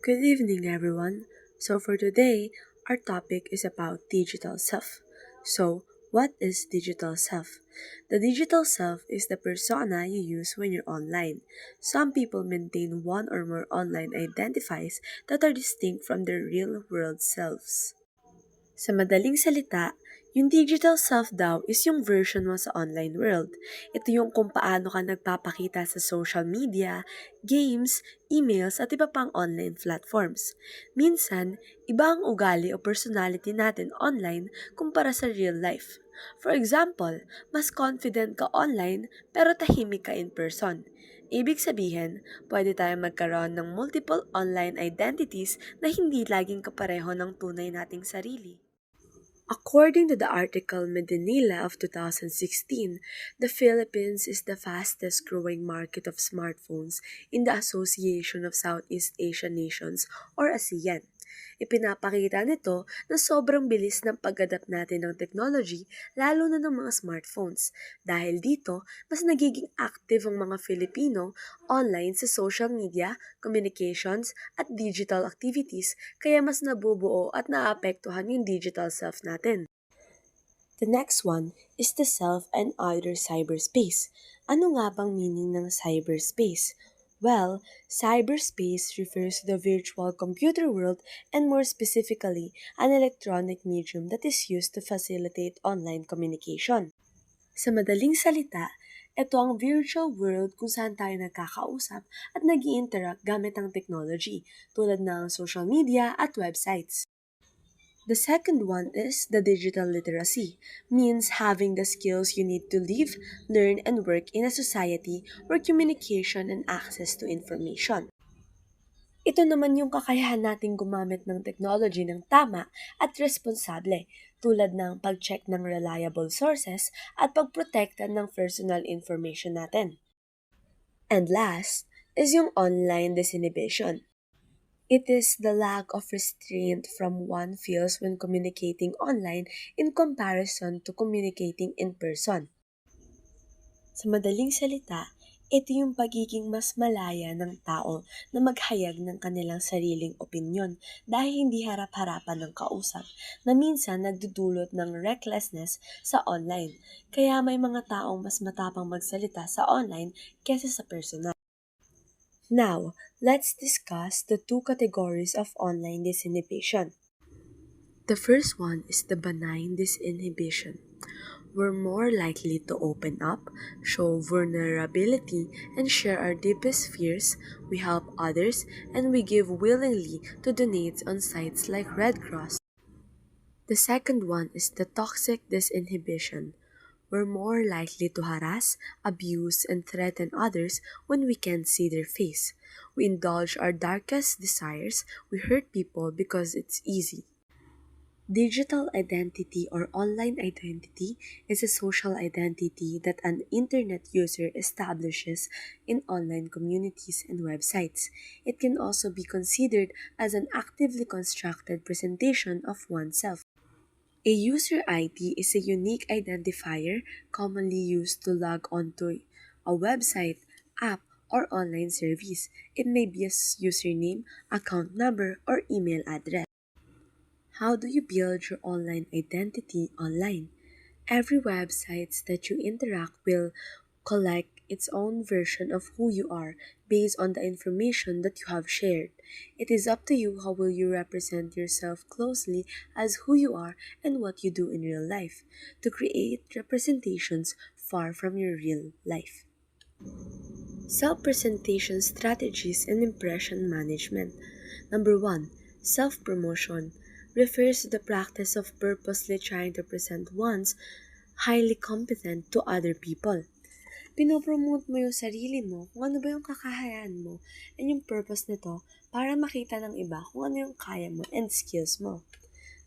Good evening, everyone. So, for today, our topic is about digital self. So, what is digital self? The digital self is the persona you use when you're online. Some people maintain one or more online identifiers that are distinct from their real world selves. Sa madaling salita, yung digital self daw is yung version mo sa online world. Ito yung kung paano ka nagpapakita sa social media, games, emails at iba pang online platforms. Minsan, iba ang ugali o personality natin online kumpara sa real life. For example, mas confident ka online pero tahimik ka in person. Ibig sabihin, pwede tayong magkaroon ng multiple online identities na hindi laging kapareho ng tunay nating sarili. According to the article Medinilla of 2016, the Philippines is the fastest growing market of smartphones in the Association of Southeast Asian Nations or ASEAN. Ipinapakita nito na sobrang bilis ng pag-adapt natin ng technology lalo na ng mga smartphones. Dahil dito, mas nagiging active ang mga Filipino online sa social media, communications, at digital activities kaya mas nabubuo at naapektuhan yung digital self natin. The next one is the self and other cyberspace. Ano nga bang meaning ng cyberspace? Well, cyberspace refers to the virtual computer world and more specifically, an electronic medium that is used to facilitate online communication. Sa madaling salita, ito ang virtual world kung saan tayo nagkakausap at nag interact gamit ang technology tulad ng social media at websites. The second one is the digital literacy, means having the skills you need to live, learn, and work in a society where communication and access to information. Ito naman yung kakayahan nating gumamit ng technology ng tama at responsable, tulad ng pag-check ng reliable sources at pagprotekta ng personal information natin. And last is yung online disinhibition. It is the lack of restraint from one feels when communicating online in comparison to communicating in person. Sa madaling salita, ito yung pagiging mas malaya ng tao na maghayag ng kanilang sariling opinyon dahil hindi harap-harapan ng kausap na minsan nagdudulot ng recklessness sa online. Kaya may mga taong mas matapang magsalita sa online kesa sa personal. Now, let's discuss the two categories of online disinhibition. The first one is the benign disinhibition. We're more likely to open up, show vulnerability, and share our deepest fears. We help others, and we give willingly to donate on sites like Red Cross. The second one is the toxic disinhibition. We're more likely to harass, abuse, and threaten others when we can't see their face. We indulge our darkest desires. We hurt people because it's easy. Digital identity or online identity is a social identity that an internet user establishes in online communities and websites. It can also be considered as an actively constructed presentation of oneself. A user ID is a unique identifier commonly used to log onto a website, app, or online service. It may be a username, account number, or email address. How do you build your online identity online? Every website that you interact will collect its own version of who you are based on the information that you have shared. It is up to you how will you represent yourself closely as who you are and what you do in real life to create representations far from your real life. Self-presentation strategies and impression management. Number 1. Self-promotion refers to the practice of purposely trying to present one's highly competent to other people. Pinopromote mo yung sarili mo, kung ano ba yung kakayahan mo, and yung purpose nito para makita ng iba kung ano yung kaya mo and skills mo.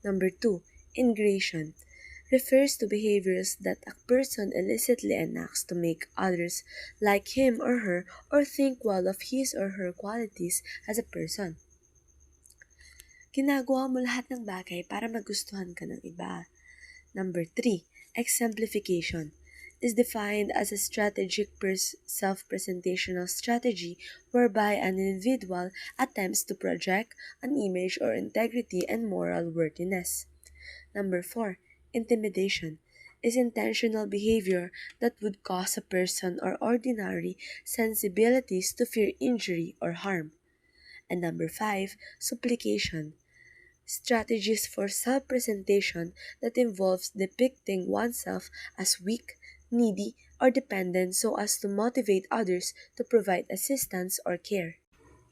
Number 2, ingration refers to behaviors that a person illicitly enacts to make others like him or her or think well of his or her qualities as a person. Ginagawa mo lahat ng bagay para magustuhan ka ng iba. Number 3, exemplification. is defined as a strategic self-presentational strategy whereby an individual attempts to project an image or integrity and moral worthiness. Number 4, intimidation is intentional behavior that would cause a person or ordinary sensibilities to fear injury or harm. And number 5, supplication, strategies for self-presentation that involves depicting oneself as weak, needy, or dependent so as to motivate others to provide assistance or care.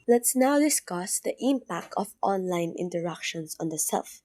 Let's now discuss the impact of online interactions on the self.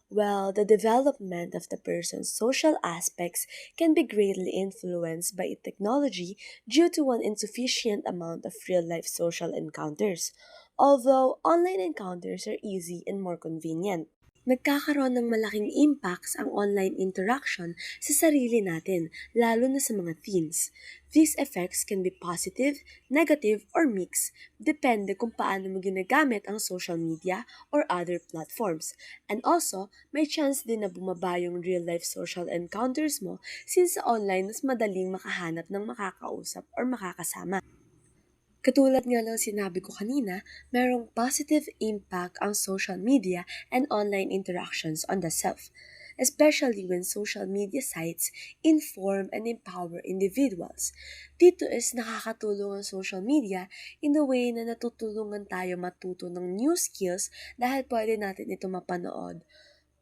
Well, the development of the person's social aspects can be greatly influenced by technology due to an insufficient amount of real life social encounters, although online encounters are easy and more convenient. Nagkakaroon ng malaking impacts ang online interaction sa sarili natin, lalo na sa mga teens. These effects can be positive, negative, or mixed, depende kung paano mo ginagamit ang social media or other platforms. And also, may chance din na bumaba yung real-life social encounters mo since sa online mas madaling makahanap ng makakausap or makakasama. Katulad nga ng sinabi ko kanina, merong positive impact ang social media and online interactions on the self, especially when social media sites inform and empower individuals. Dito is nakakatulong ang social media in the way na natutulungan tayo matuto ng new skills dahil pwede natin ito mapanood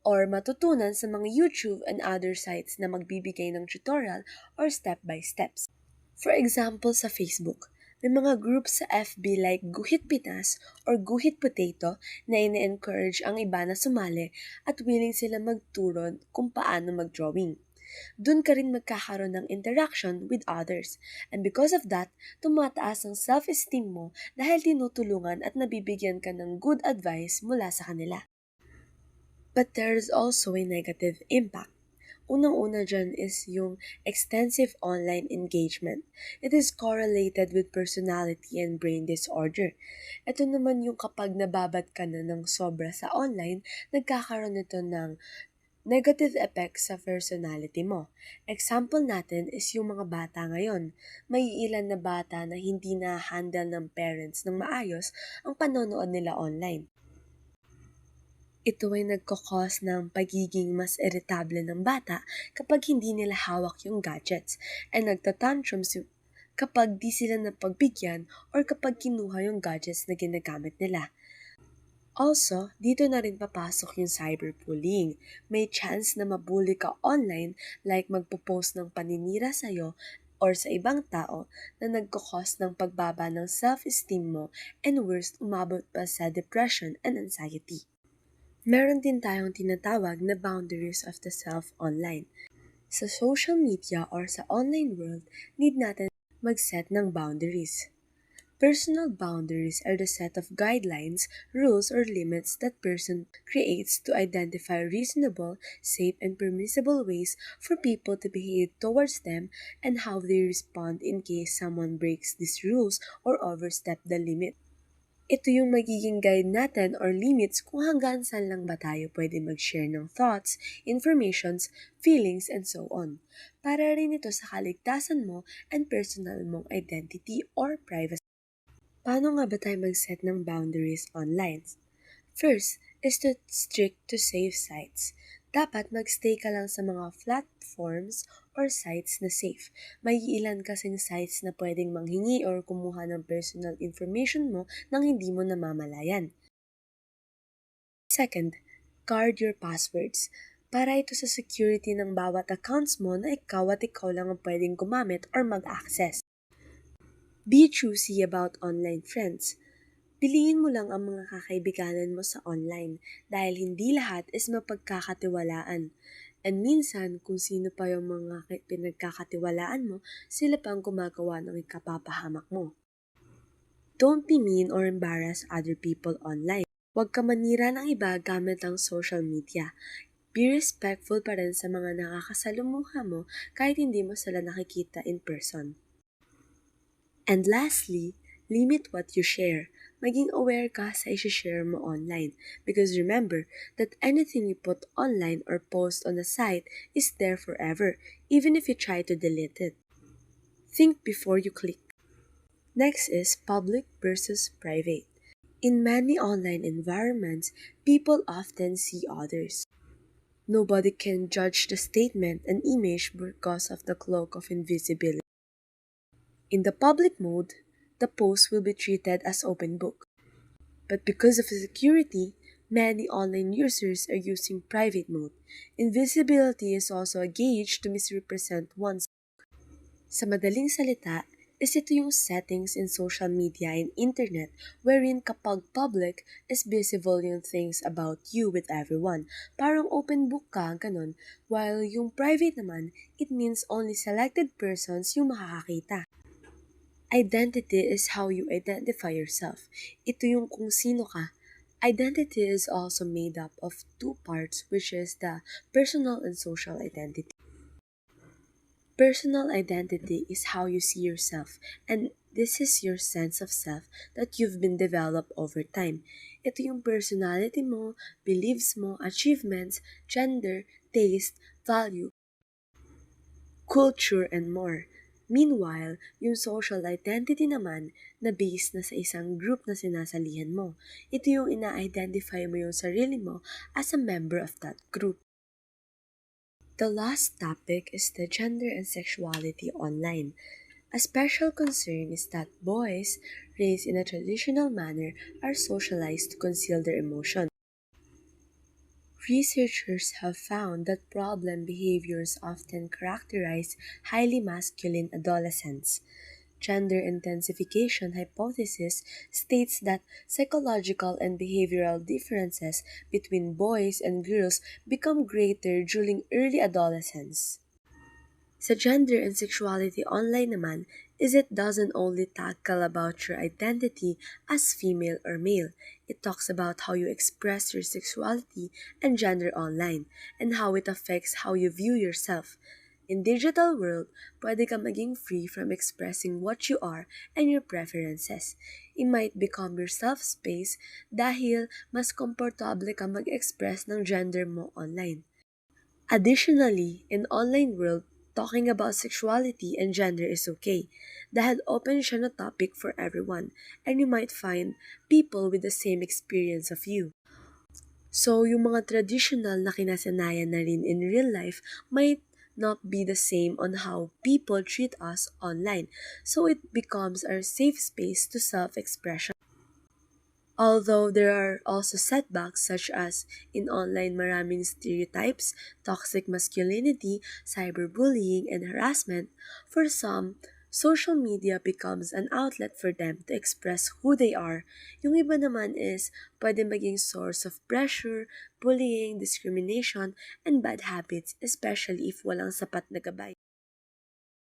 or matutunan sa mga YouTube and other sites na magbibigay ng tutorial or step-by-steps. For example, sa Facebook, may mga groups sa FB like Guhit Pinas or Guhit Potato na ine-encourage ang iba na sumali at willing sila magturo kung paano mag-drawing. Doon ka rin magkakaroon ng interaction with others. And because of that, tumataas ang self-esteem mo dahil tinutulungan at nabibigyan ka ng good advice mula sa kanila. But there is also a negative impact. Unang-una dyan is yung extensive online engagement. It is correlated with personality and brain disorder. Ito naman yung kapag nababad ka na ng sobra sa online, nagkakaroon ito ng negative effects sa personality mo. Example natin is yung mga bata ngayon. May ilan na bata na hindi na-handle ng parents ng maayos ang panonood nila online. Ito ay nagkakos ng pagiging mas irritable ng bata kapag hindi nila hawak yung gadgets and nagtatantrums kapag di sila napagbigyan or kapag kinuha yung gadgets na ginagamit nila. Also, dito na rin papasok yung cyberbullying. May chance na mabully ka online like magpo-post ng paninira sa'yo or sa ibang tao na nagkakos ng pagbaba ng self-esteem mo and worst, umabot pa sa depression and anxiety. Meron din tayong tinatawag na boundaries of the self online. Sa social media or sa online world, need natin mag-set ng boundaries. Personal boundaries are the set of guidelines, rules, or limits that person creates to identify reasonable, safe, and permissible ways for people to behave towards them and how they respond in case someone breaks these rules or overstep the limit. Ito yung magiging guide natin or limits kung hanggang saan lang ba tayo pwede mag-share ng thoughts, informations, feelings, and so on. Para rin ito sa kaligtasan mo and personal mong identity or privacy. Paano nga ba tayo mag-set ng boundaries online? First is to stick to safe sites. Dapat magstay ka lang sa mga platforms or sites na safe. May ilan kasing sites na pwedeng manghingi or kumuha ng personal information mo nang hindi mo namamalayan. Second, guard your passwords. Para ito sa security ng bawat accounts mo na ikaw at ikaw lang ang pwedeng gumamit or mag-access. Be choosy about online friends. Piliin mo lang ang mga kakaibiganan mo sa online dahil hindi lahat is mapagkakatiwalaan. And minsan, kung sino pa yung mga pinagkakatiwalaan mo, sila pang gumagawa ng ikapapahamak mo. Don't be mean or embarrass other people online. Huwag ka manira ng iba gamit ang social media. Be respectful pa rin sa mga nakakasalumuha mo kahit hindi mo sila nakikita in person. And lastly, limit what you share. maging aware ka sa isi-share mo online. Because remember that anything you put online or post on a site is there forever, even if you try to delete it. Think before you click. Next is public versus private. In many online environments, people often see others. Nobody can judge the statement and image because of the cloak of invisibility. In the public mode, the post will be treated as open book. But because of the security, many online users are using private mode. Invisibility is also a gauge to misrepresent one's. Sa madaling salita, is ito yung settings in social media and internet wherein kapag public is visible yung things about you with everyone. Parang open book ka, ganun. While yung private naman, it means only selected persons yung makakakita. Identity is how you identify yourself. Ito yung kung sino ka. Identity is also made up of two parts, which is the personal and social identity. Personal identity is how you see yourself, and this is your sense of self that you've been developed over time. Ito yung personality mo, beliefs mo, achievements, gender, taste, value, culture, and more. Meanwhile, yung social identity naman na based na sa isang group na sinasalihan mo. Ito yung ina-identify mo yung sarili mo as a member of that group. The last topic is the gender and sexuality online. A special concern is that boys raised in a traditional manner are socialized to conceal their emotions. Researchers have found that problem behaviors often characterize highly masculine adolescents. Gender intensification hypothesis states that psychological and behavioral differences between boys and girls become greater during early adolescence. Sa gender and sexuality online naman, is it doesn't only tackle about your identity as female or male. It talks about how you express your sexuality and gender online and how it affects how you view yourself. In digital world, pwede ka maging free from expressing what you are and your preferences. It might become your self space dahil mas komportable ka mag-express ng gender mo online. Additionally, in online world, talking about sexuality and gender is okay dahil open siya na topic for everyone and you might find people with the same experience of you. So, yung mga traditional na kinasanayan na rin in real life might not be the same on how people treat us online. So, it becomes our safe space to self-expression. Although there are also setbacks such as in online maraming stereotypes, toxic masculinity, cyberbullying, and harassment, for some, social media becomes an outlet for them to express who they are. Yung iba naman is pwede maging source of pressure, bullying, discrimination, and bad habits, especially if walang sapat na gabay.